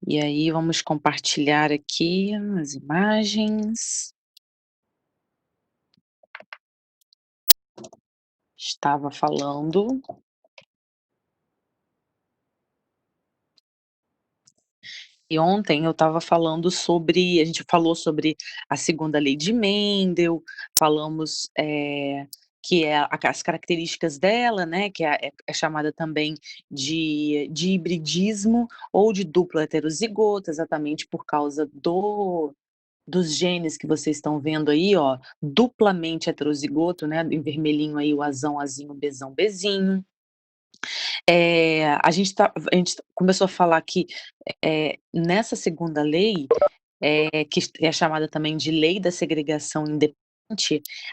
E aí vamos compartilhar aqui as imagens. Estava falando e ontem eu estava falando sobre a gente falou sobre a segunda lei de Mendel, falamos, que é as características dela, né, que é chamada também de hibridismo ou de duplo heterozigoto, exatamente por causa dos genes que vocês estão vendo aí, ó, duplamente heterozigoto, né, em vermelhinho aí o Azão, Azinho, Bzão, Bzinho. A gente começou a falar que, nessa segunda lei, que é chamada também de lei da segregação independente,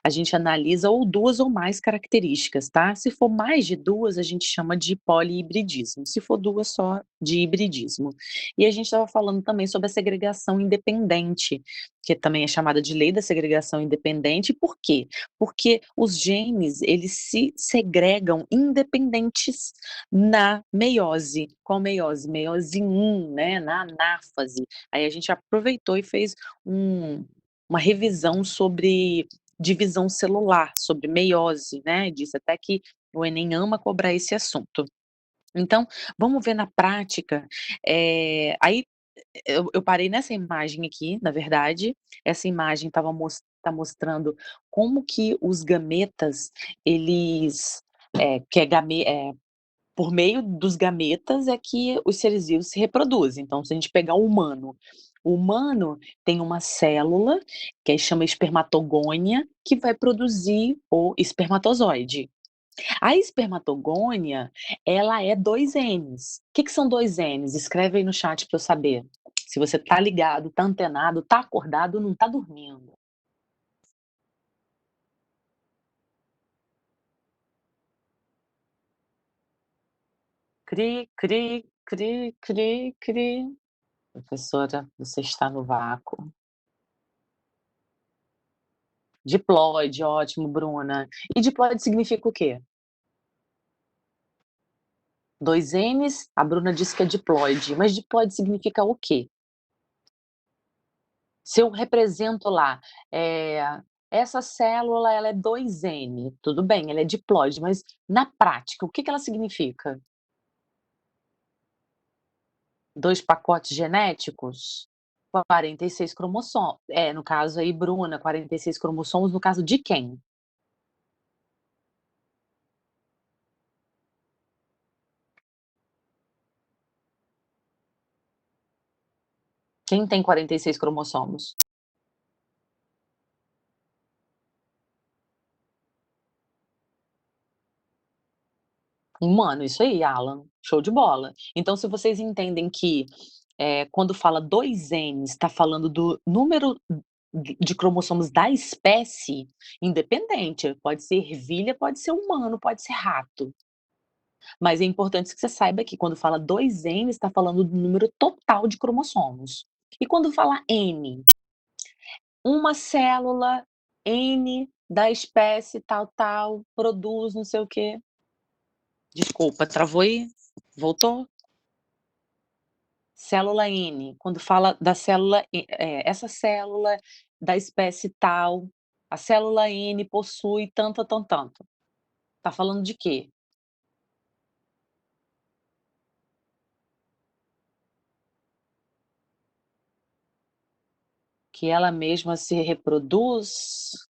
a gente analisa ou 2 ou mais características, tá. Se for mais de 2, a gente chama de polihibridismo, se for 2 só, de hibridismo. E a gente estava falando também sobre a segregação independente, que também é chamada de lei da segregação independente, por quê? Porque os genes, eles se segregam independentes na meiose. Qual meiose? Meiose 1, né, na anáfase. Aí a gente aproveitou e fez uma revisão sobre divisão celular, sobre meiose, né, disse até que o Enem ama cobrar esse assunto. Então, vamos ver na prática, aí eu parei nessa imagem aqui, na verdade, essa imagem tá mostrando como que os gametas, eles, que é game por meio dos gametas é que os seres vivos se reproduzem. Então, se a gente pegar o humano tem uma célula, que aí chama espermatogônia, que vai produzir o espermatozoide. A espermatogônia, ela é 2 N's. O que são 2 N's? Escreve aí no chat para eu saber. Se você tá ligado, tá antenado, tá acordado, não tá dormindo. Cri, cri, cri, cri, cri. Professora, você está no vácuo. Diploide, ótimo, Bruna. E diploide significa o quê? 2 N's, a Bruna disse que é diploide, mas diploide significa o quê? Se eu represento lá, eh, essa célula ela é 2 N, tudo bem, ela é diploide, mas na prática, o que que ela significa? 2 pacotes genéticos? 46 cromossomos. É, no caso aí, Bruna, 46 cromossomos, no caso de quem? Quem tem 46 cromossomos? Humano, isso aí, Alan, show de bola. Então se vocês entendem que, quando fala 2 N's, está falando do número de cromossomos da espécie, independente, pode ser ervilha, pode ser humano, pode ser rato. Mas é importante que você saiba que quando fala 2 N's, está falando do número total de cromossomos. E quando fala N, uma célula N da espécie tal, tal, produz não sei o quê. Desculpa, travou aí? Voltou? Célula N, quando fala da célula essa célula da espécie tal, a célula N possui tanto, tanto, tanto. Tá falando de quê? Que ela mesma se reproduz?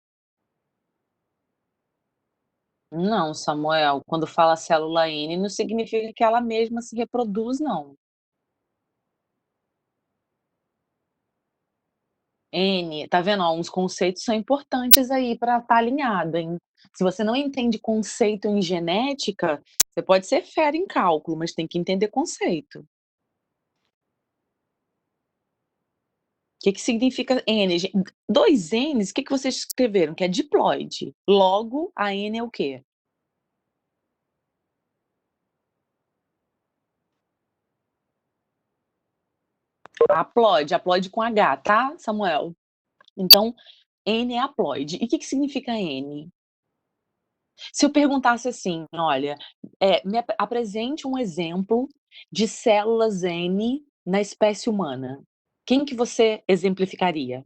Não, Samuel, quando fala célula N não significa que ela mesma se reproduz não. N, tá vendo, ó, uns conceitos são importantes aí para estar alinhado, hein. Se você não entende conceito em genética, você pode ser fera em cálculo, mas tem que entender conceito. Que significa N? 2 N's, que vocês escreveram? Que é diploide. Logo, a N é o quê? Haploide, haploide com H, tá, Samuel? Então, N é haploide. E o que significa N? Se eu perguntasse assim: "Olha, me apresente um exemplo de células N", na espécie humana, quem que você exemplificaria?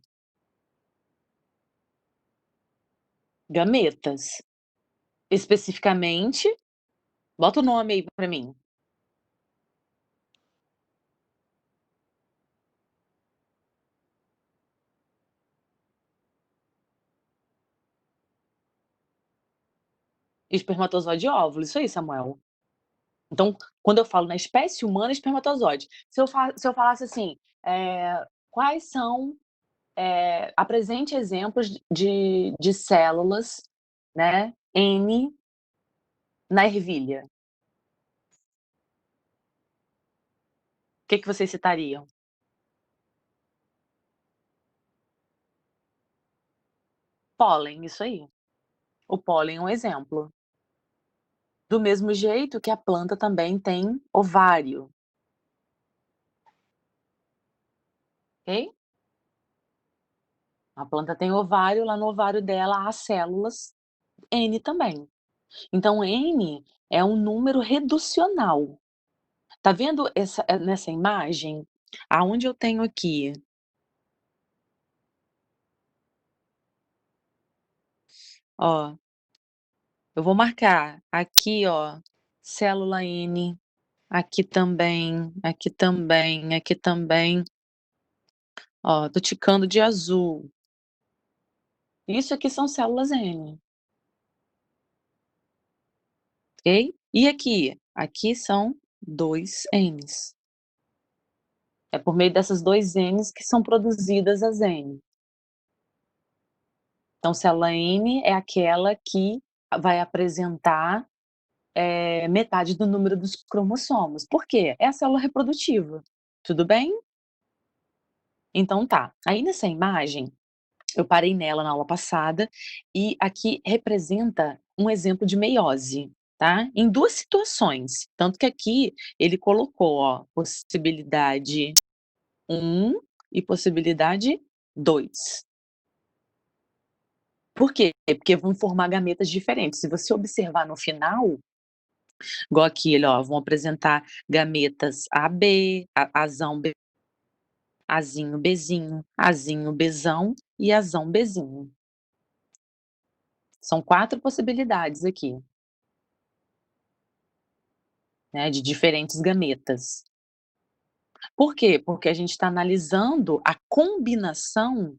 Gametas. Especificamente, bota o nome aí pra mim. Espermatozoide e óvulo, isso aí, Samuel. Então, quando eu falo na espécie humana, espermatozoide. Se eu falasse assim, quais são, apresente exemplos de células, né, N na ervilha, o que que vocês citariam? Pólen, isso aí. O pólen é um exemplo. Do mesmo jeito que a planta também tem ovário, ok? A planta tem ovário, lá no ovário dela há células N também. Então N é um número reducional. Tá vendo nessa imagem, aonde eu tenho aqui, ó, eu vou marcar aqui, ó, célula N, aqui também, aqui também, aqui também, ó, tô ticando de azul. Isso aqui são células N, ok? E aqui? Aqui são 2 Ns. É por meio dessas 2 Ns que são produzidas as N. Então célula N é aquela que vai apresentar, metade do número dos cromossomos. Por quê? É a célula reprodutiva, tudo bem? Então tá, aí nessa imagem, eu parei nela na aula passada, e aqui representa um exemplo de meiose, tá, em 2 situações, tanto que aqui ele colocou, ó, possibilidade 1 e possibilidade 2. Por quê? Porque vão formar gametas diferentes. Se você observar no final, igual aqui, ele, ó, vão apresentar gametas AB, azão B, azinho Bzinho, azinho Bzão e azão Bzinho. São 4 possibilidades aqui, né, de diferentes gametas. Por quê? Porque a gente está analisando a combinação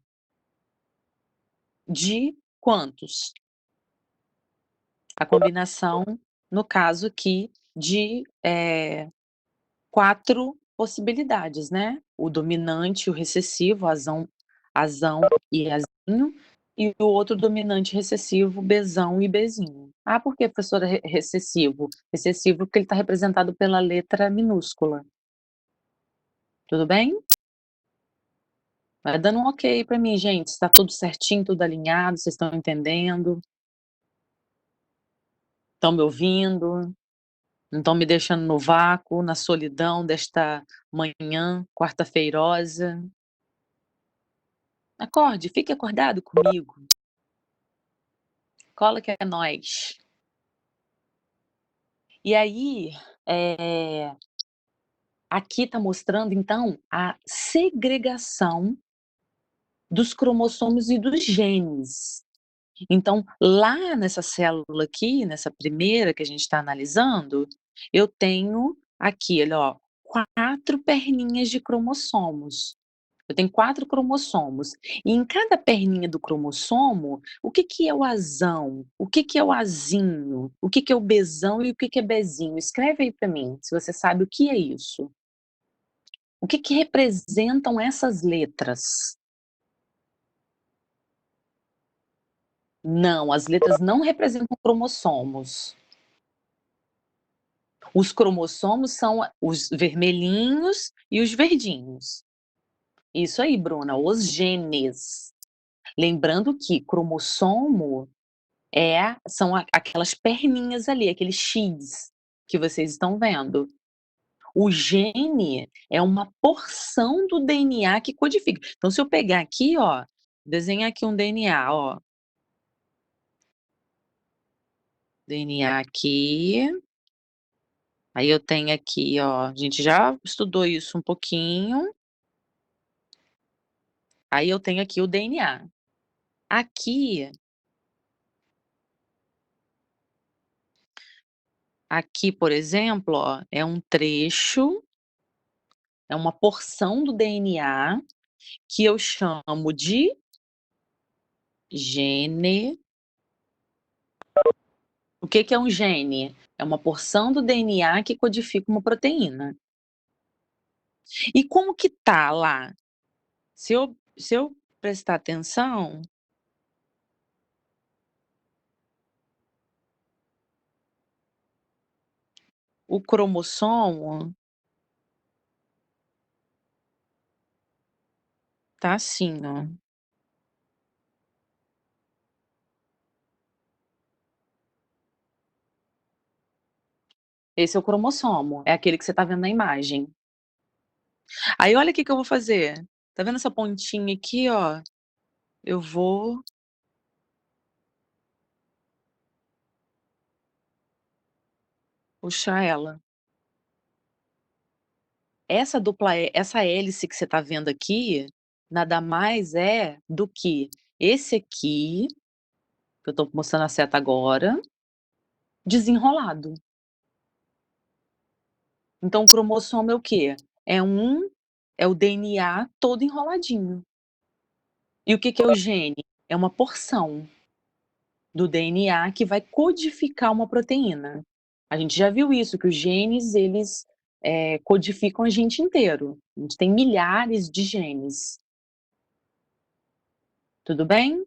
de quantos? A combinação, no caso aqui, de, 4 possibilidades, né, o dominante, o recessivo, azão e azinho, e o outro dominante recessivo, Bzão e Bzinho. "Ah, por que, professora, recessivo?" Recessivo porque ele está representado pela letra minúscula. Tudo bem? Vai dando um ok para mim, gente, se tá tudo certinho, tudo alinhado, vocês estão entendendo, estão me ouvindo, não estão me deixando no vácuo, na solidão desta manhã quarta-feirosa. Acorde, fique acordado comigo. Cola que é nós. E aí, eh, aqui está mostrando então a segregação dos cromossomos e dos genes. Então, lá nessa célula aqui, nessa primeira que a gente está analisando, eu tenho aqui, olha, ó, 4 perninhas de cromossomos. Eu tenho 4 cromossomos. E em cada perninha do cromossomo, o que que é o azão? O que que é o azinho? O que que é o bezão e o que que é bezinho? Escreve aí para mim, se você sabe o que é isso. O que que representam essas letras? Não, as letras não representam cromossomos. Os cromossomos são os vermelhinhos e os verdinhos. Isso aí, Bruna, os genes. Lembrando que cromossomo são aquelas perninhas ali, aquele X que vocês estão vendo. O gene é uma porção do DNA que codifica. Então, se eu pegar aqui, ó, desenhar aqui um DNA, ó. DNA aqui, Aí eu tenho aqui, ó, a gente já estudou isso um pouquinho, aí eu tenho aqui o DNA. Aqui aqui, por exemplo, ó, é um trecho, é uma porção do DNA que eu chamo de gene. O que que é um gene? É uma porção do DNA que codifica uma proteína. E como que tá lá? Se eu prestar atenção, o cromossomo tá assim, ó. Esse é o cromossomo, é aquele que você tá vendo na imagem. Aí olha o que que eu vou fazer, tá vendo essa pontinha aqui, ó? Eu vou puxar ela. Essa hélice que você tá vendo aqui, nada mais é do que esse aqui, que eu tô mostrando a seta agora, desenrolado. Então o cromossomo é o quê? É um é o DNA todo enroladinho. E o que que é o gene? É uma porção do DNA que vai codificar uma proteína. A gente já viu isso, que os genes eles, codificam a gente inteiro. A gente tem milhares de genes, tudo bem?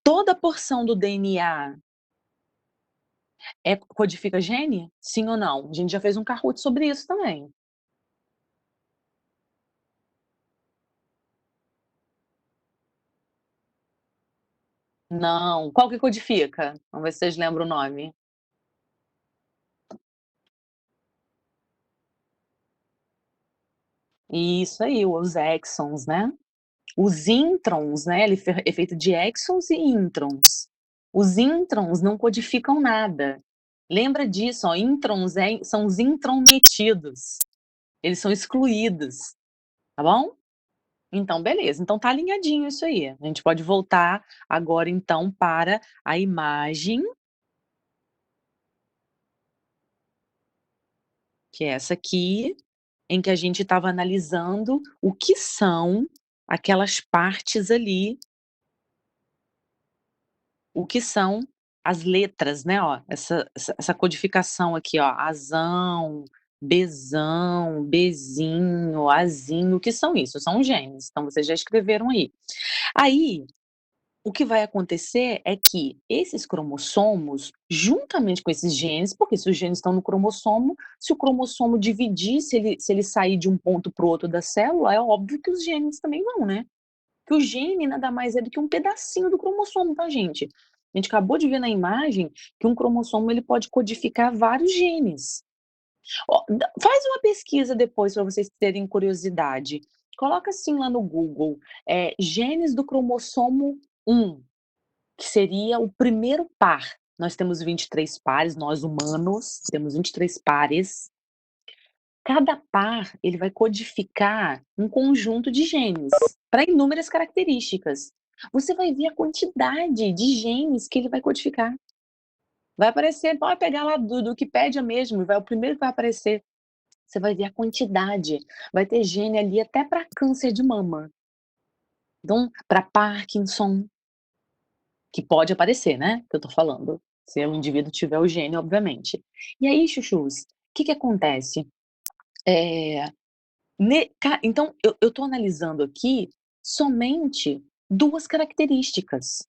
Toda porção do DNA codifica gene? Sim ou não? A gente já fez um Kahoot sobre isso também. Não. Qual que codifica? Vamos ver se vocês lembram o nome. Isso aí, os exons, né. Os introns, né, ele é feito de exons e introns. Os introns não codificam nada. Lembra disso, ó, introns são os intrometidos, eles são excluídos, tá bom? Então beleza, então tá alinhadinho isso aí. A gente pode voltar agora então para a imagem, que é essa aqui, em que a gente estava analisando o que são aquelas partes ali, o que são as letras, né, ó, essa codificação aqui, ó, azão, bezão, bezinho, azinho, o que são isso? São genes, então vocês já escreveram aí. Aí, o que vai acontecer é que esses cromossomos, juntamente com esses genes, porque se os genes estão no cromossomo, se o cromossomo dividir, se ele sair de um ponto para o outro da célula, é óbvio que os genes também vão, né. Que o gene nada mais é do que um pedacinho do cromossomo, tá, gente? A gente acabou de ver na imagem que um cromossomo ele pode codificar vários genes. Ó, faz uma pesquisa depois para vocês terem curiosidade. Coloca assim lá no Google, genes do cromossomo 1, que seria o primeiro par. Nós temos 23 pares, nós humanos temos 23 pares. Cada par, ele vai codificar um conjunto de genes, para inúmeras características. Você vai ver a quantidade de genes que ele vai codificar. Vai aparecer, pode pegar lá do Wikipédia mesmo, vai o primeiro que vai aparecer. Você vai ver a quantidade. Vai ter gene ali até para câncer de mama. Então, para Parkinson, que pode aparecer, né, que eu tô falando, se o indivíduo tiver o gene, obviamente. E aí, chuchus, o que que acontece? Eh então eu estou analisando aqui somente 2 características.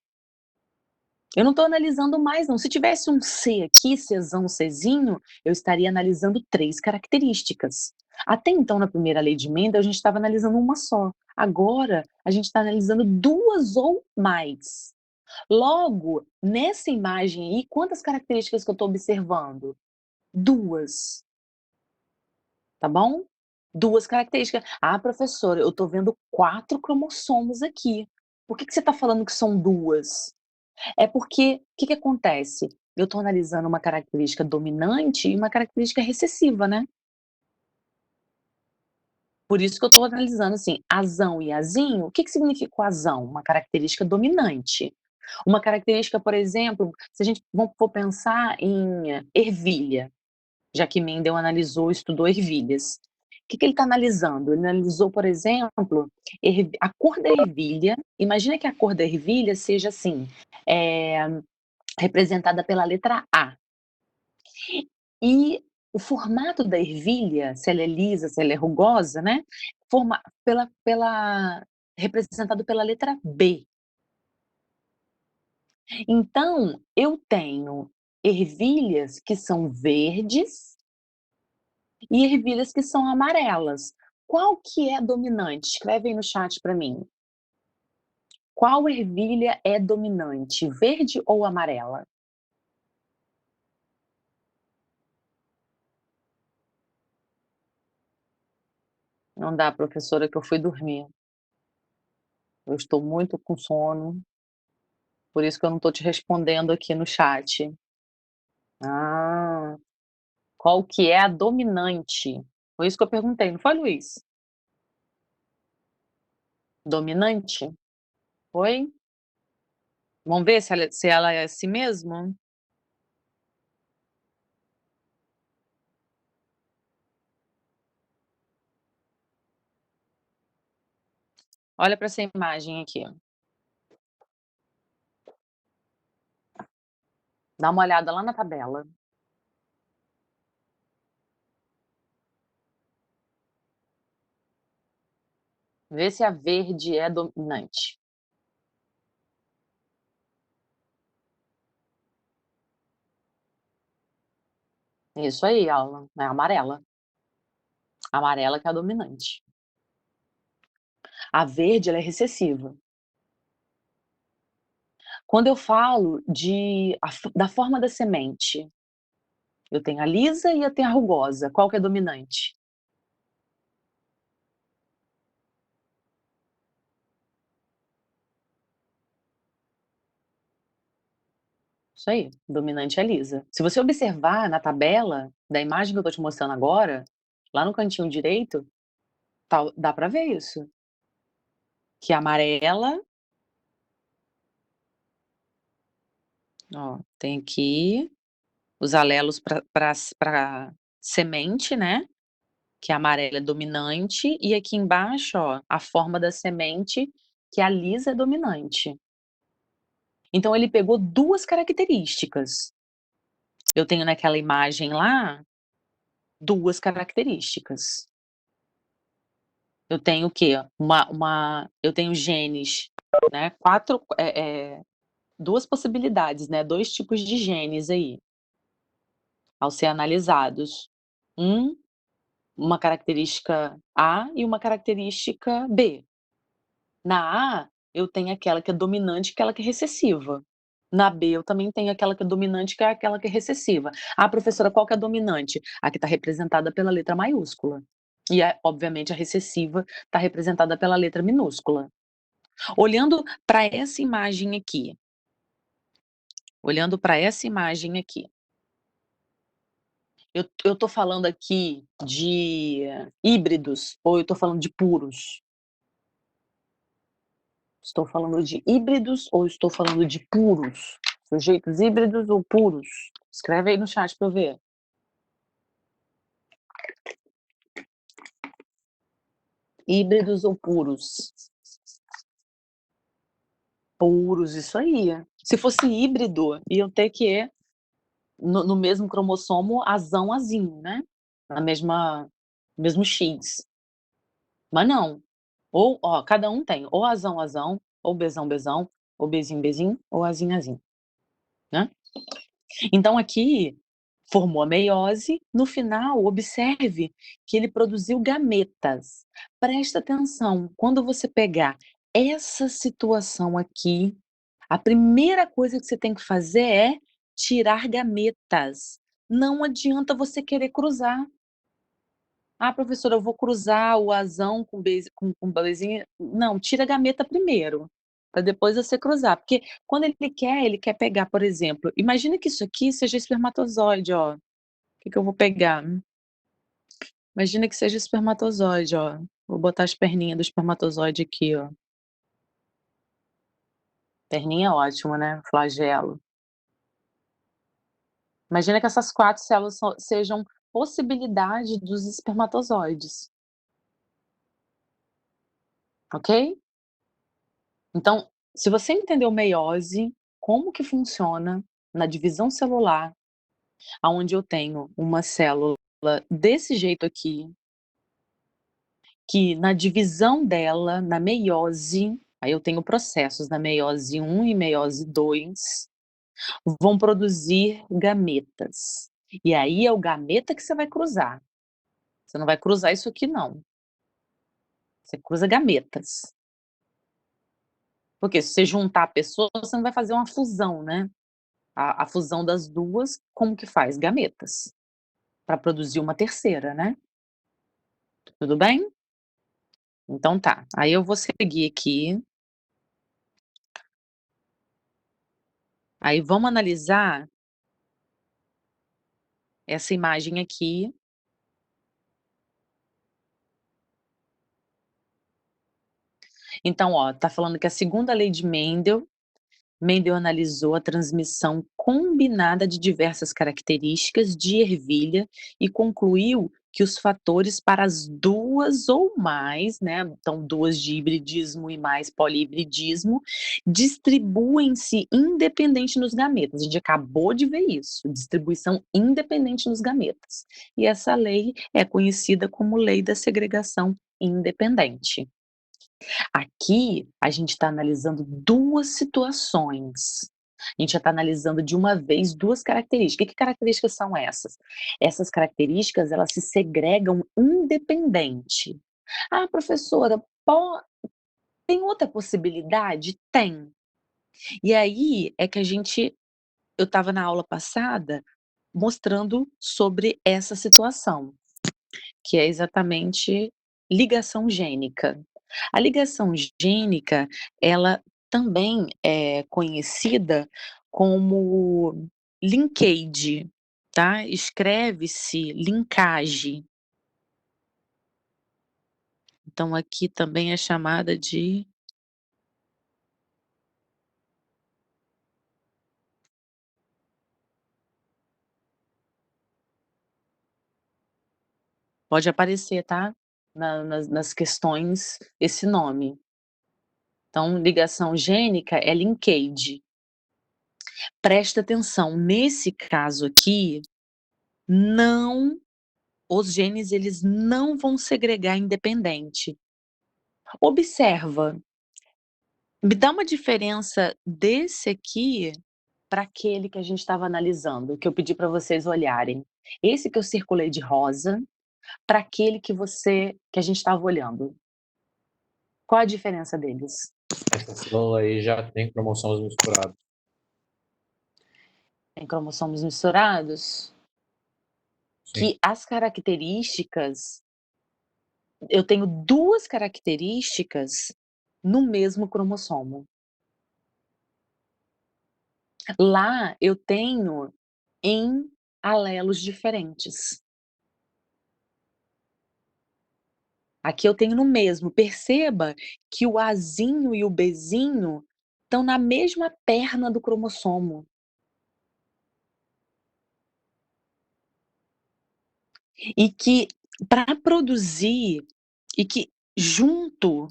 Eu não estou analisando mais não. Se tivesse um C aqui, Czão, Czinho, eu estaria analisando 3 características. Até então, na primeira lei de Mendel, a gente estava analisando uma só. Agora, a gente está analisando 2 ou mais. Logo, nessa imagem aí, quantas características que eu estou observando? 2. Tá bom? 2 características. "Ah, professora, eu tô vendo 4 cromossomos aqui. Por que que você tá falando que são 2?" É porque, o que que acontece? eu estou analisando uma característica dominante e uma característica recessiva, né. Por isso que eu estou analisando, assim, azão e azinho, o que que significa o azão? Uma característica dominante. Uma característica, por exemplo, se a gente for pensar em ervilha, já que Mendel analisou, estudou ervilhas. O que que ele está analisando? Ele analisou, por exemplo, a cor da ervilha. Imagina que a cor da ervilha seja assim, eh, representada pela letra A. E o formato da ervilha, se ela é lisa, se ela é rugosa, né, representado pela letra B. Então, eu tenho ervilhas que são verdes e ervilhas que são amarelas. Qual que é dominante? Escreve aí no chat para mim. Qual ervilha é dominante, verde ou amarela? Não dá, professora, que eu fui dormir. Eu estou muito com sono, por isso que eu não estou te respondendo aqui no chat. Ah, qual que é a dominante? Foi isso que eu perguntei, não foi, Luiz? Dominante? Foi? Vamos ver se ela é assim mesmo? Olha para essa imagem aqui. Dá uma olhada lá na tabela. Vê se a verde é dominante. Isso aí, Alan, é amarela. A amarela que é a dominante. A verde, ela é recessiva. Quando eu falo da forma da semente, eu tenho a lisa e eu tenho a rugosa, qual que é dominante? Isso aí, dominante é lisa. Se você observar na tabela da imagem que eu estou te mostrando agora, lá no cantinho direito, dá para ver isso, que a amarela, ó, tem aqui os alelos para semente, né, que a amarela é dominante, e aqui embaixo, ó, a forma da semente, que a lisa é dominante. Então ele pegou 2 características. Eu tenho naquela imagem lá, 2 características. Eu tenho o quê? Eu tenho genes, né, 2 possibilidades, né, 2 tipos de genes aí, ao ser analisados. Um Uma característica A e uma característica B. Na A, eu tenho aquela que é dominante, aquela que é recessiva. Na B, eu também tenho aquela que é dominante, que é aquela que é recessiva. "Ah, professora, qual que é a dominante?" A que está representada pela letra maiúscula. E obviamente, a recessiva está representada pela letra minúscula. Olhando para essa imagem aqui, olhando para essa imagem aqui, eu estou falando aqui de híbridos ou eu estou falando de puros? Estou falando de híbridos ou estou falando de puros? Sujeitos híbridos ou puros? Escreve aí no chat para eu ver. Híbridos ou puros? Puros, isso aí. Se fosse híbrido, iam ter que no mesmo cromossomo azão, azinho, né? Na mesma mesmo X. Mas não. Ou, ó, cada um tem ou azão, azão, ou bezão, bezão, ou bezinho, bezinho, ou azinho, azinho, né? Então aqui, formou a meiose, no final observe que ele produziu gametas. Presta atenção, quando você pegar essa situação aqui, a primeira coisa que você tem que fazer é tirar gametas. Não adianta você querer cruzar. "Ah, professora, eu vou cruzar o azão com bezinho", não, tira a gameta primeiro. Pra depois você cruzar, porque quando ele quer pegar, por exemplo, imagina que isso aqui seja espermatozoide, ó, que eu vou pegar? Imagina que seja espermatozoide, ó, vou botar as perninhas do espermatozoide aqui, ó. Perninha é ótimo, né, flagelo. Imagina que essas 4 células sejam possibilidade dos espermatozoides, ok? Então, se você entendeu meiose, como que funciona na divisão celular, aonde eu tenho uma célula desse jeito aqui, que na divisão dela, na meiose, aí eu tenho processos na meiose 1 e meiose 2, vão produzir gametas. E aí é o gameta que você vai cruzar. Você não vai cruzar isso aqui não, você cruza gametas. Porque se você juntar a pessoa, você não vai fazer uma fusão, né. A fusão das 2, como que faz? Gametas, para produzir uma terceira, né. Tudo bem? Então tá, aí eu vou seguir aqui, aí vamos analisar essa imagem aqui. Então, ó, tá falando que a segunda lei de Mendel analisou a transmissão combinada de diversas características de ervilha e concluiu que os fatores para as 2 ou mais, né, então 2 de hibridismo e mais polihibridismo, distribuem-se independente nos gametas. A gente acabou de ver isso, distribuição independente nos gametas. E essa lei é conhecida como lei da segregação independente. Aqui, a gente está analisando 2 situações. A gente já está analisando de uma vez 2 características. Que características são essas? Essas características, elas se segregam independente. "Ah, professora, tem outra possibilidade?" Tem. E aí é que eu estava na aula passada mostrando sobre essa situação, que é exatamente ligação gênica. A ligação gênica, ela também é conhecida como linkage, tá? Escreve-se linkagem. Então aqui também é chamada de pode aparecer, tá? Nas questões esse nome. Então ligação gênica é linkage. Presta atenção, nesse caso aqui, não os genes eles não vão segregar independente. Observa, me dá uma diferença desse aqui para aquele que a gente estava analisando, que eu pedi para vocês olharem. Esse que eu circulei de rosa, para aquele que a gente estava olhando. Qual a diferença deles? Essa célula aí já tem cromossomos misturados. Tem cromossomos misturados? Sim. Que as características eu tenho 2 características no mesmo cromossomo. Lá eu tenho em alelos diferentes. Aqui eu tenho no mesmo. Perceba que o Azinho e o Bzinho estão na mesma perna do cromossomo. E que para produzir e que junto,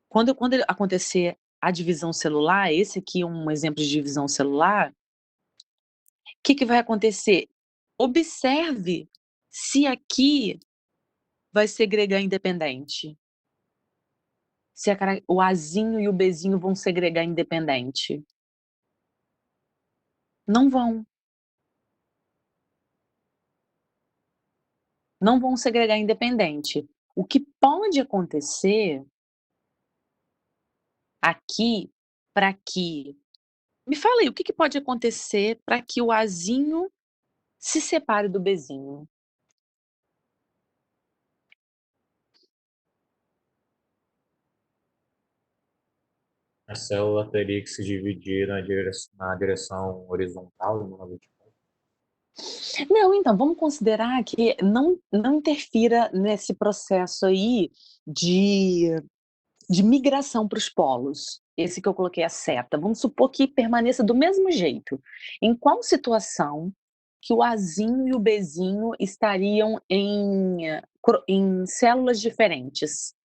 quando acontecer a divisão celular, esse aqui é um exemplo de divisão celular, que vai acontecer? Observe se aqui vai segregar independente. Se o Azinho e o Bzinho vão segregar independente. Não vão. Não vão segregar independente. O que pode acontecer aqui, para que me fala aí, o que pode acontecer para que o Azinho se separe do Bzinho? A célula teria que se dividir na direção horizontal e não na vertical. Não, então, vamos considerar que não interfira nesse processo aí de de migração para os polos, esse que eu coloquei a seta, vamos supor que permaneça do mesmo jeito. Em qual situação que o Azinho e o Bzinho estariam em células diferentes,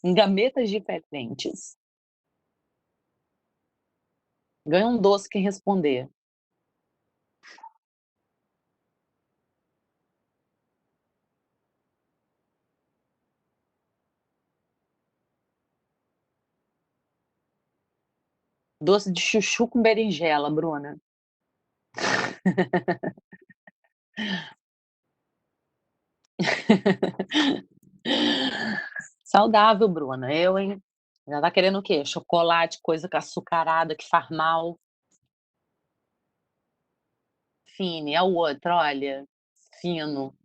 em gametas diferentes? Ganha um doce quem responder. Doce de chuchu com berinjela, Bruna. Saudável, Bruna. Eu, hein? Já tá querendo o quê? Chocolate, coisa açucarada que faz mal. Fine, a outra, olha, fino.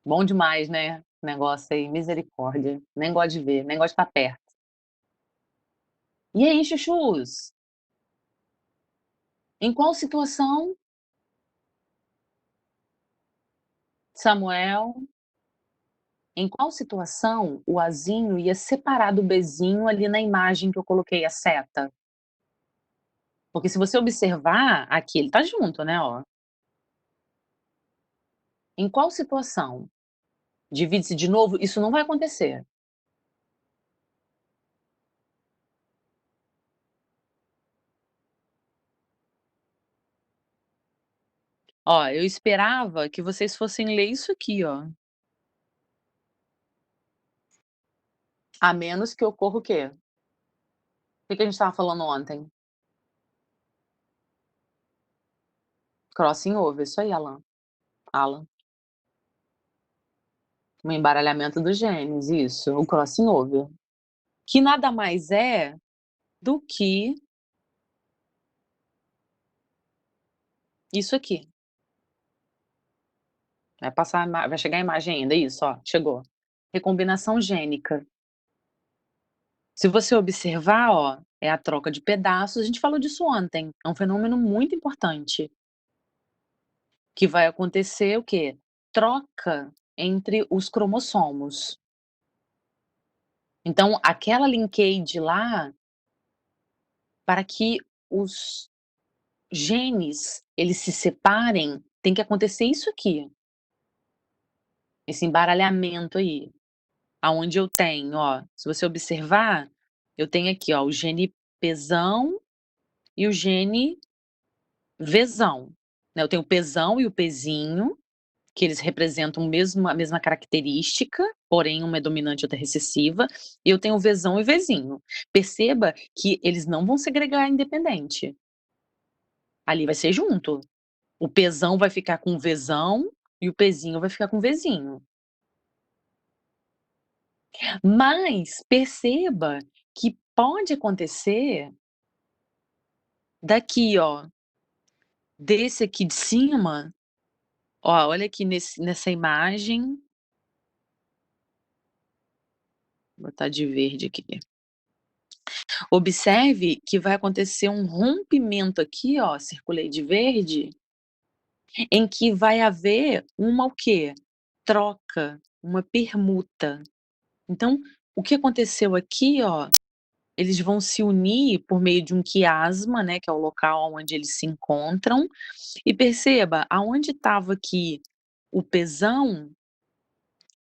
Bom demais, né, negócio aí, misericórdia. Nem gosto de ver, nem gosto de estar perto. E aí, chuchus, em qual situação, Samuel, em qual situação o Azinho ia separar do Bezinho ali na imagem que eu coloquei a seta? Porque se você observar, aqui ele tá junto, né, ó. Em qual situação? Divide-se de novo? Isso não vai acontecer. Ó, eu esperava que vocês fossem ler isso aqui, ó. A menos que ocorra o quê? Que a gente estava falando ontem? Crossing over, isso aí, Alan. Um embaralhamento dos genes, isso, o crossing over. Que nada mais é do que isso aqui. Vai chegar a imagem ainda, isso, ó, chegou. Recombinação gênica. Se você observar, ó, é a troca de pedaços, a gente falou disso ontem, é um fenômeno muito importante, que vai acontecer o quê? Troca entre os cromossomos. Então, aquela linkage lá, para que os genes, eles se separem, tem que acontecer isso aqui, esse embaralhamento aí, aonde eu tenho, ó, se você observar, eu tenho aqui, ó, o gene Pzão e o gene Vzão, né, eu tenho o Pzão e o Pzinho, que eles representam a mesma característica, porém uma é dominante e outra é recessiva, e eu tenho o Vzão e o Vzinho. Perceba que eles não vão segregar independente, ali vai ser junto. O Pzão vai ficar com o Vzão e o Pzinho vai ficar com o Vzinho. Mas perceba que pode acontecer daqui, ó, desse aqui de cima, ó, olha aqui nessa imagem, vou botar de verde aqui. Observe que vai acontecer um rompimento aqui, ó, circulei de verde, em que vai haver uma o quê? Troca, uma permuta. Então, o que aconteceu aqui, ó, eles vão se unir por meio de um quiasma, né, que é o local onde eles se encontram, e perceba, aonde estava aqui o pezão,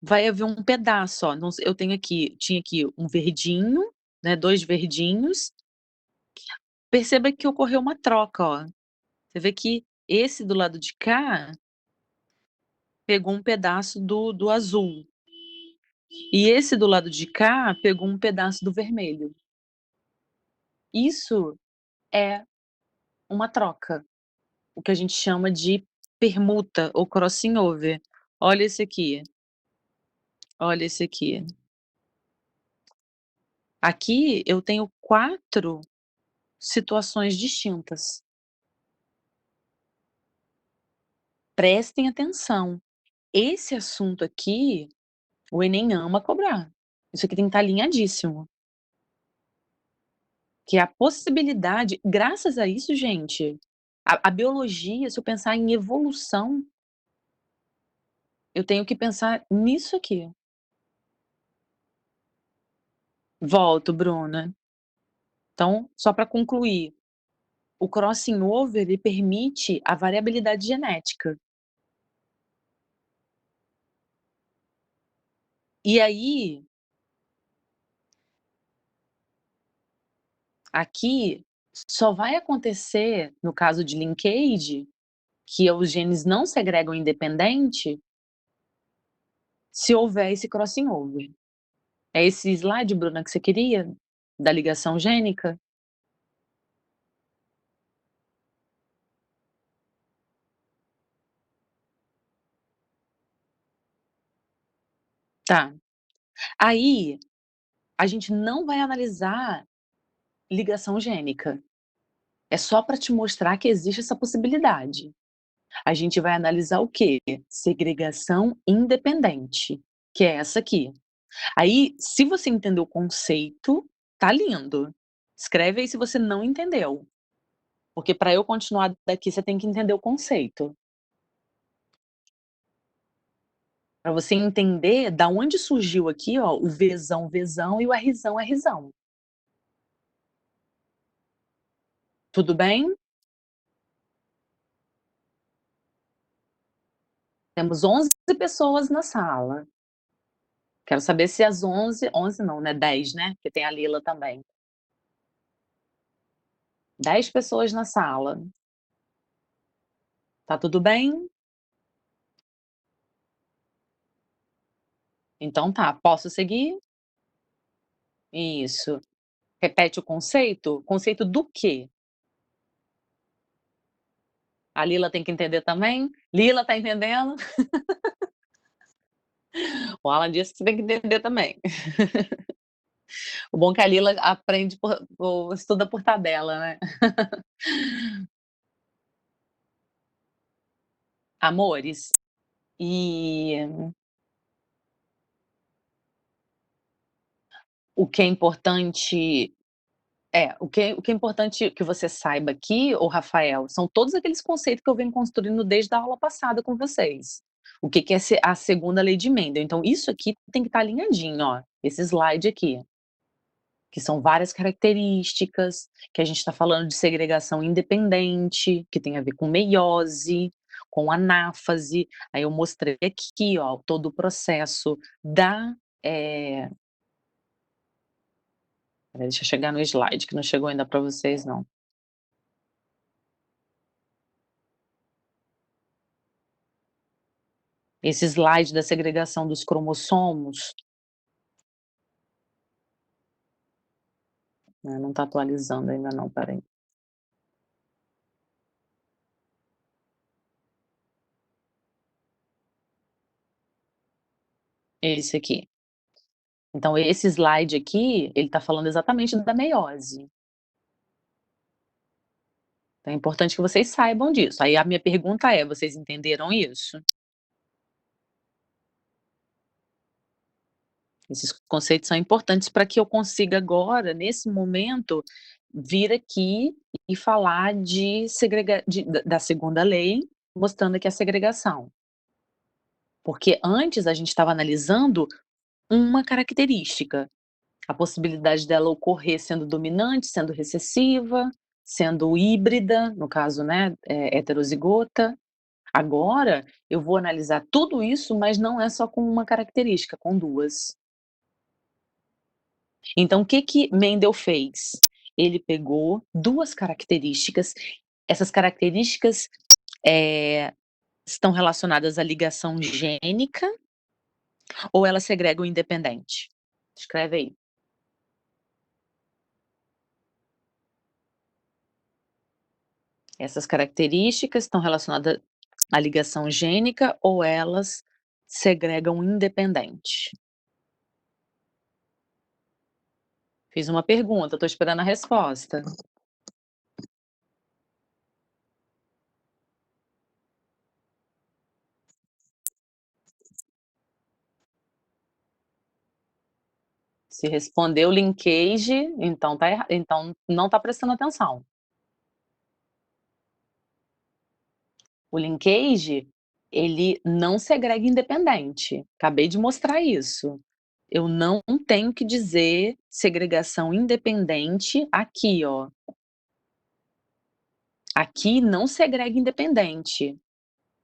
vai haver um pedaço, ó, não eu tinha aqui um verdinho, né, 2 verdinhos, perceba que ocorreu uma troca, ó. Você vê que esse do lado de cá, pegou um pedaço do azul, e esse do lado de cá, pegou um pedaço do vermelho. Isso é uma troca. O que a gente chama de permuta ou crossing over. Olha esse aqui, olha esse aqui. Aqui eu tenho 4 situações distintas. Prestem atenção, esse assunto aqui, o Enem ama cobrar. Isso aqui tem que estar alinhadíssimo, que é a possibilidade graças a isso, gente, a biologia, se eu pensar em evolução, eu tenho que pensar nisso aqui. Volto, Bruna. Então, só para concluir, o crossing over ele permite a variabilidade genética. E aí, aqui, só vai acontecer no caso de linkage, que os genes não segregam independente, se houver esse crossing over. É esse slide, Bruna, que você queria? Da ligação gênica? Tá. Aí, a gente não vai analisar ligação gênica. É só para te mostrar que existe essa possibilidade. A gente vai analisar o quê? Segregação independente, que é essa aqui. Aí, se você entendeu o conceito, tá lindo. Escreve aí se você não entendeu, porque para eu continuar daqui você tem que entender o conceito. Para você entender da onde surgiu aqui, ó, o Vzão, Vzão e o Rzão, Rzão. Tudo bem? Temos 11 pessoas na sala. Quero saber se as 11 não, né, 10, né, porque tem a Lila também. 10 pessoas na sala. Tá tudo bem? Então tá, posso seguir? Isso. Repete o conceito? Conceito do quê? A Lila tem que entender também? Lila, tá entendendo? O Alan disse que você tem que entender também. O bom é que a Lila aprende ou estuda por tabela, né. Amores, e o que é importante o que é importante que você saiba aqui, ô Rafael, são todos aqueles conceitos que eu venho construindo desde a aula passada com vocês. O que que é a segunda lei de Mendel. Então isso aqui tem que estar alinhadinho, ó, esse slide aqui, que são várias características, que a gente está falando de segregação independente, que tem a ver com meiose, com anáfase. Aí eu mostrei aqui, ó, todo o processo da, eh deixa eu chegar no slide que não chegou ainda para vocês não. Esse slide da segregação dos cromossomos, né, não está atualizando ainda não, espera aí. Esse aqui. Então esse slide aqui, ele está falando exatamente da meiose. Então é importante que vocês saibam disso. Aí a minha pergunta é: vocês entenderam isso? Esses conceitos são importantes para que eu consiga agora, nesse momento, vir aqui e falar de da segunda lei, mostrando aqui a segregação. Porque antes a gente estava analisando uma característica, a possibilidade dela ocorrer sendo dominante, sendo recessiva, sendo híbrida, no caso, né, heterozigota. Agora eu vou analisar tudo isso, mas não é só com uma característica, com 2. Então o que que Mendel fez? Ele pegou 2 características, essas características, eh, estão relacionadas à ligação gênica ou elas segregam independente? Escreve aí. Essas características estão relacionadas à ligação gênica ou elas segregam independente? Fiz uma pergunta, estou esperando a resposta. Se respondeu linkage, então então não está prestando atenção. O linkage, ele não segrega independente, acabei de mostrar isso. Eu não tenho que dizer segregação independente aqui, ó. Aqui não segrega independente.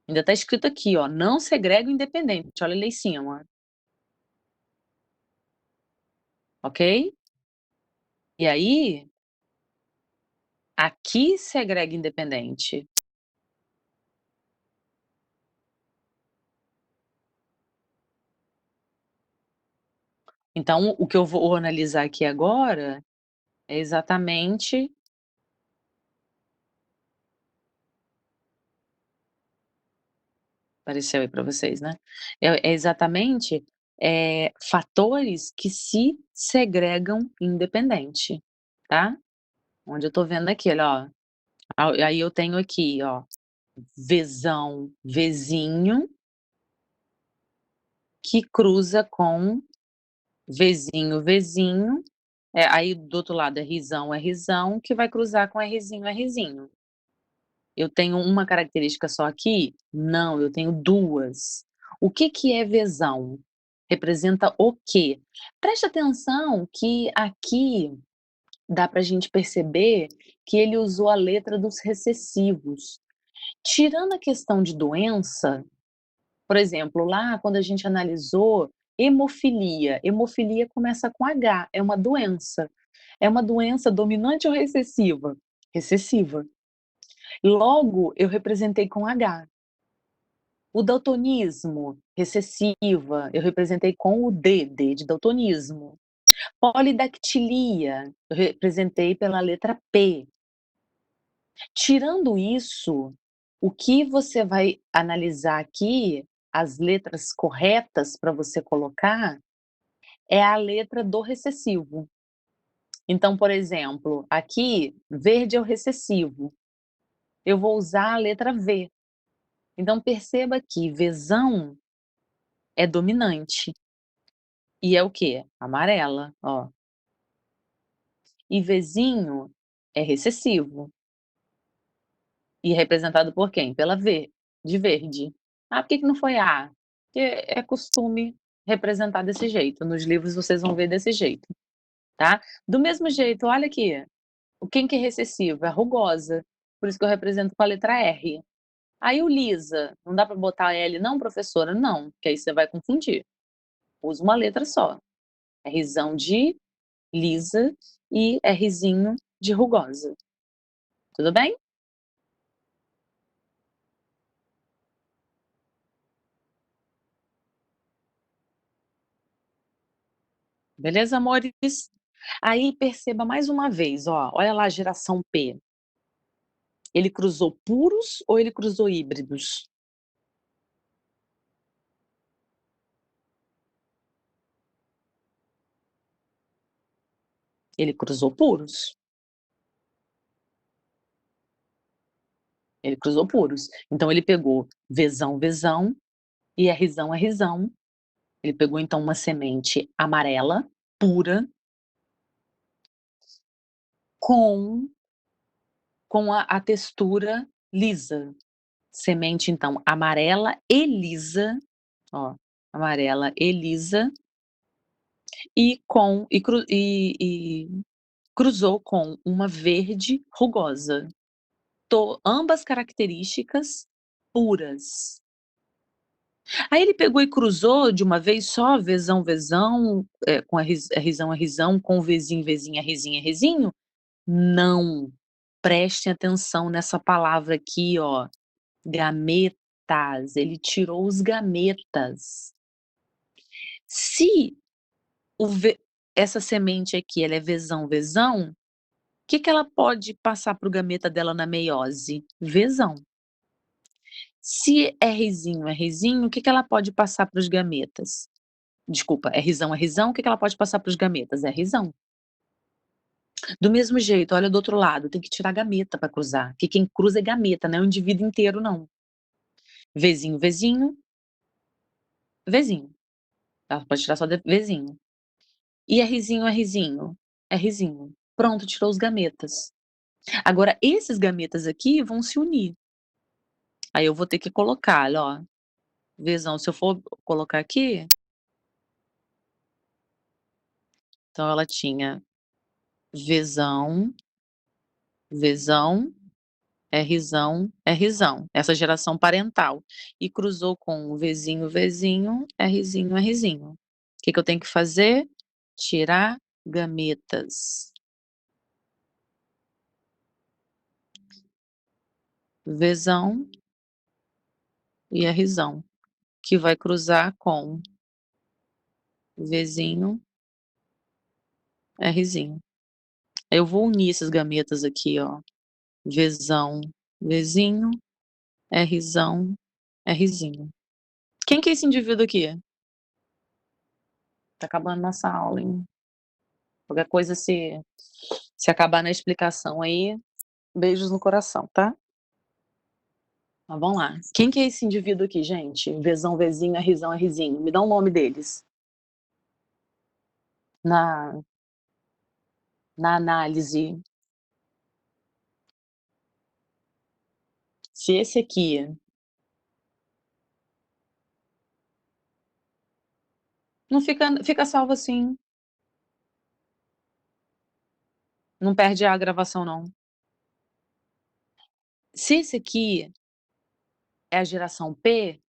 Ainda está escrito aqui, ó, não segrega independente, olha lá em cima, ok? E aí, aqui segrega independente. Então, o que eu vou analisar aqui agora é exatamente apareceu aí para vocês, né? É exatamente, fatores que se segregam independente, tá? Onde eu tô vendo aqui, olha, ó, aí eu tenho aqui, ó, Vzão, Vzinho, que cruza com Vzinho, Vzinho, aí do outro lado é Rzão, Rzão, que vai cruzar com Rzinho, Rzinho. Eu tenho uma característica só aqui? Não, eu tenho 2. O que que é Vzão? Representa o quê? Preste atenção que aqui dá pra gente perceber que ele usou a letra dos recessivos. Tirando a questão de doença, por exemplo, lá quando a gente analisou hemofilia, hemofilia começa com H, é uma doença. É uma doença dominante ou recessiva? Recessiva. Logo, eu representei com H. O daltonismo, recessiva, eu representei com o D, D de daltonismo. Polidactilia, eu representei pela letra P. Tirando isso, o que você vai analisar aqui, as letras corretas para você colocar, é a letra do recessivo. Então, por exemplo, aqui, verde é o recessivo. Eu vou usar a letra V. Então perceba que Vzão é dominante. E é o quê? Amarela, ó. E Vzinho é recessivo. E é representado por quem? Pela V, de verde. Ah, por que que não foi A? Porque é costume representar desse jeito, nos livros vocês vão ver desse jeito, tá. Do mesmo jeito, olha aqui, o quem que é recessivo? É a rugosa, por isso que eu represento com a letra R. Aí o lisa, não dá para botar L não, professora? Não, porque aí você vai confundir. Usa uma letra só, Rzão de lisa e Rzinho de rugosa. Tudo bem? Beleza, amores? Aí perceba mais uma vez, ó, olha lá a geração P. Ele cruzou puros ou ele cruzou híbridos? Ele cruzou puros. Ele cruzou puros. Então ele pegou Vzão, Vzão e Rzão, Rzão. Ele pegou então uma semente amarela, pura, com a textura lisa. Semente então amarela e lisa, ó, amarela e lisa, e com e cruzou com uma verde rugosa. Ambas características puras. Aí ele pegou e cruzou de uma vez só, Vzão, Vzão, com Rzão, Rzão, com Vzinho, Vzinho, Rzinho, Rzinho? Não. Prestem atenção nessa palavra aqui, ó, gametas, ele tirou os gametas. Se o V essa semente aqui, ela é Vzão, Vzão, que ela pode passar para o gameta dela na meiose? Vzão. Se é Rzinho, é Rzinho, o que ela pode passar para os gametas? Desculpa, é Rzão, é Rzão, o que ela pode passar para os gametas? É Rzão. Do mesmo jeito, olha do outro lado, tem que tirar gameta para cruzar, que quem cruza é gameta, não é o indivíduo inteiro não. Vzinho, Vzinho, Vzinho. Ela pode tirar só Vzinho. E Rzinho, Rzinho? Rzinho. Pronto, tirou os gametas. Agora esses gametas aqui vão se unir. Aí eu vou ter que colocar, olha, ó, Vzão, se eu for colocar aqui, então ela tinha Vzão, Vzão, Rzão, Rzão, essa geração parental. E cruzou com Vzinho, Vzinho, Rzinho, Rzinho. Que eu tenho que fazer? Tirar gametas. Vzão e Rzão, que vai cruzar com Vzinho, Rzinho. Eu vou unir esses gametas aqui, ó. Vzão, Vzinho, Rzão, Rzinho. Quem que é esse indivíduo aqui? Tá acabando nossa aula, hein? Qualquer coisa se acabar na explicação aí, beijos no coração, tá? Mas vamos lá. Quem que é esse indivíduo aqui, gente? Vzão, Vzinho, Rzão, Rzinho. Me dá o nome deles. Na, na análise. Se esse aqui não fica salvo assim. Não perde a gravação, não. Se esse aqui é a geração P,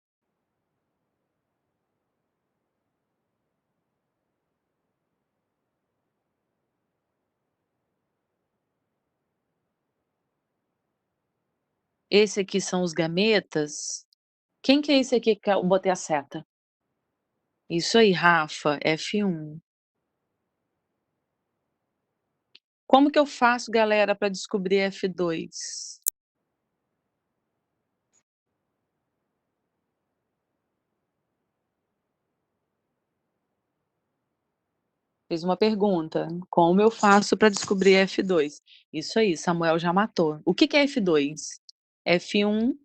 esse aqui são os gametas. Quem que é esse aqui que eu botei a seta? Isso aí, Rafa, F1. Como que eu faço, galera, para descobrir F2? Fiz uma pergunta. Como eu faço para descobrir F2? Isso aí, Samuel já matou. O que que é F2? F1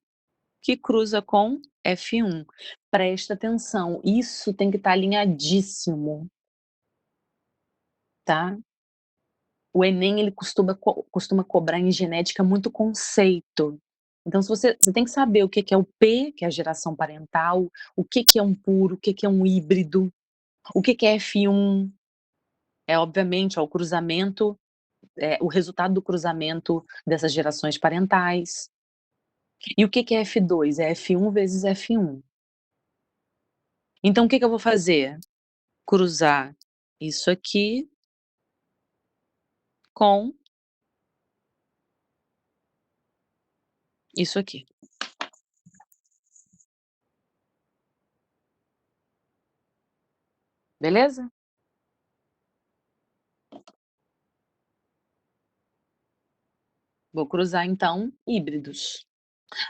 que cruza com F1. Presta atenção, isso tem que estar alinhadíssimo, tá? O Enem ele costuma cobrar em genética muito conceito. Então, se você tem que saber o que que é o P, que é a geração parental, o que que é um puro, o que que é um híbrido, o que que é F1. É obviamente ó, o cruzamento, o resultado do cruzamento dessas gerações parentais. E o que que é F2? É F1 vezes F1. Então, o que que eu vou fazer? Cruzar isso aqui com isso aqui. Beleza? Vou cruzar então híbridos.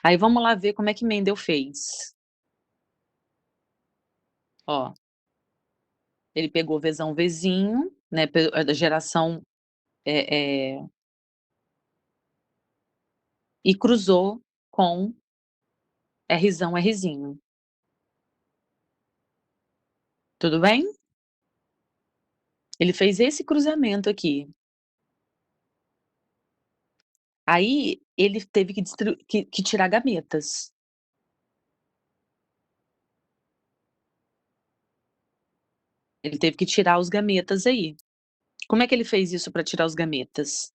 Aí vamos lá ver como é que Mendel fez. Ó, ele pegou Vzão, Vzinho, né, da geração e cruzou com Rzão, Rzinho. Tudo bem? Ele fez esse cruzamento aqui. Aí ele teve que tirar gametas. Ele teve que tirar os gametas aí. Como é que ele fez isso para tirar os gametas?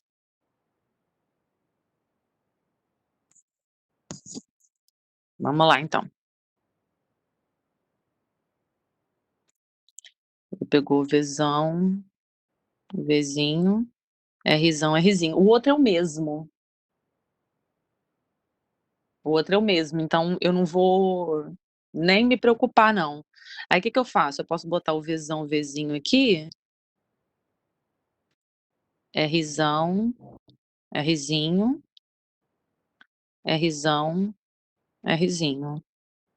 Vamos lá então. Ele pegou Vzão, Vzinho, Rzão, Rzinho. O outro é o mesmo. O outro é o mesmo, então eu não vou nem me preocupar não. Aí o que que eu faço? Eu posso botar o Vzão, Vzinho aqui, Rzão, Rzinho, Rzão, Rzinho.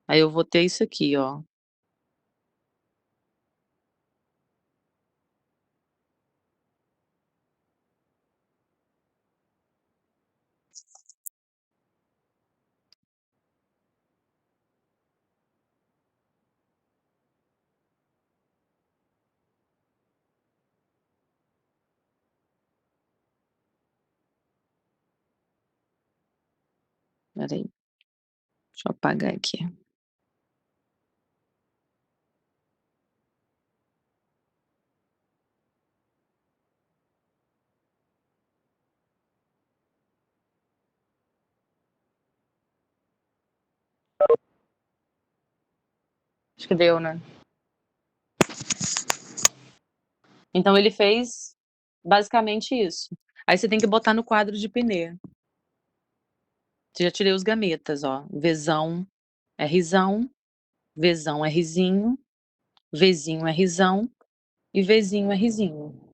Aí eu vou ter isso aqui, ó. Espera aí, deixa eu apagar aqui. Acho que deu, né. Então ele fez basicamente isso. Aí você tem que botar no quadro de Pinet. Já tirei os gametas, ó, Vzão, Rzão, Vzão, Rzinho, Vzinho, Rzão e Vzinho, Rzinho.